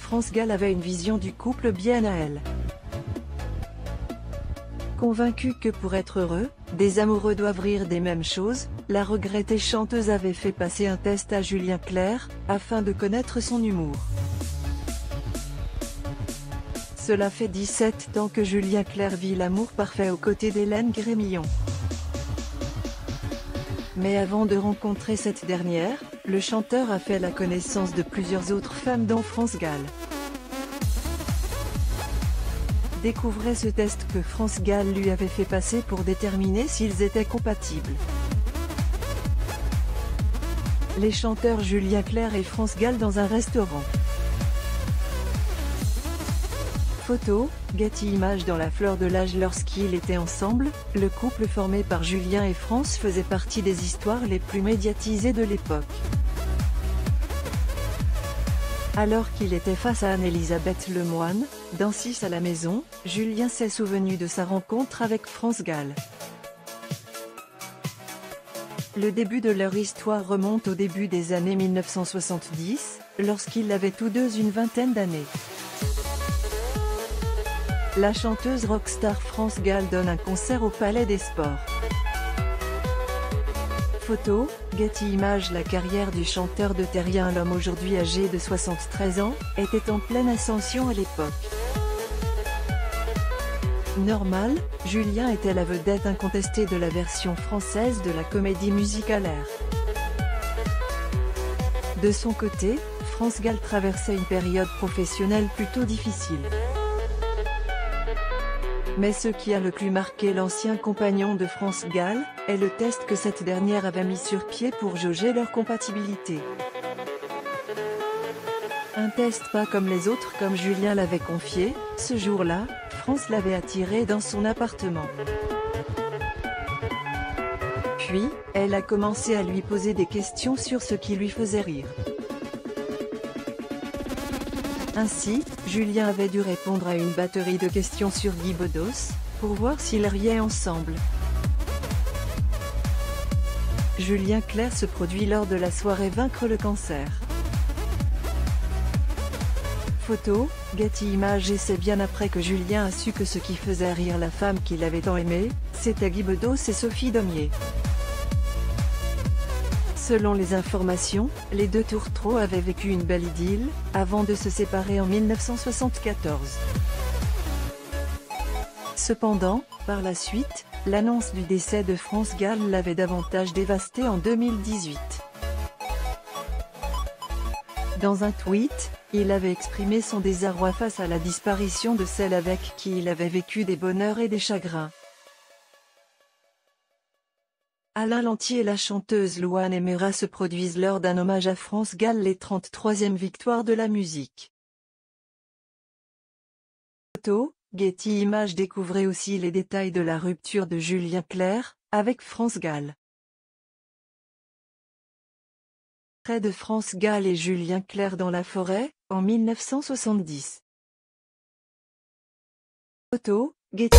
France Gall avait une vision du couple bien à elle. Convaincue que pour être heureux, des amoureux doivent rire des mêmes choses, la regrettée chanteuse avait fait passer un test à Julien Clerc, afin de connaître son humour. Cela fait 17 ans que Julien Clerc vit l'amour parfait aux côtés d'Hélène Grémillon. Mais avant de rencontrer cette dernière, le chanteur a fait la connaissance de plusieurs autres femmes dont France Gall. Découvrez ce test que France Gall lui avait fait passer pour déterminer s'ils étaient compatibles. Les chanteurs Julien Clerc et France Gall dans un restaurant. Photo, Getty Images. Dans la fleur de l'âge lorsqu'ils étaient ensemble, le couple formé par Julien et France faisait partie des histoires les plus médiatisées de l'époque. Alors qu'il était face à Anne-Elisabeth Lemoine, dans 6 à la maison, Julien s'est souvenu de sa rencontre avec France Gall. Le début de leur histoire remonte au début des années 1970, lorsqu'ils avaient tous deux une vingtaine d'années. La chanteuse rockstar France Gall donne un concert au Palais des Sports. Photo, Getty Images. La carrière du chanteur de Terrien, l'homme aujourd'hui âgé de 73 ans, était en pleine ascension à l'époque. Normal, Julien était la vedette incontestée de la version française de la comédie musicale Air. De son côté, France Gall traversait une période professionnelle plutôt difficile. Mais ce qui a le plus marqué l'ancien compagnon de France Gall, est le test que cette dernière avait mis sur pied pour jauger leur compatibilité. Un test pas comme les autres, comme Julien l'avait confié. Ce jour-là, France l'avait attiré dans son appartement. Puis, elle a commencé à lui poser des questions sur ce qui lui faisait rire. Ainsi, Julien avait dû répondre à une batterie de questions sur Guy Bedos, pour voir s'ils riaient ensemble. Julien Clerc se produit lors de la soirée Vaincre le cancer. Photo, Getty Images. Et c'est bien après que Julien a su que ce qui faisait rire la femme qu'il avait tant aimée, c'était Guy Bedos et Sophie Daumier. Selon les informations, les deux tourtereaux avaient vécu une belle idylle, avant de se séparer en 1974. Cependant, par la suite, l'annonce du décès de France Gall l'avait davantage dévasté en 2018. Dans un tweet, il avait exprimé son désarroi face à la disparition de celle avec qui il avait vécu des bonheurs et des chagrins. Alain Lantier et la chanteuse Louane Aimera se produisent lors d'un hommage à France Gall, les 33e victoires de la musique. Photo, Getty Images. Découvrez aussi les détails de la rupture de Julien Clerc, avec France Gall. Près de France Gall et Julien Clerc dans la forêt, en 1970. Photo, Getty.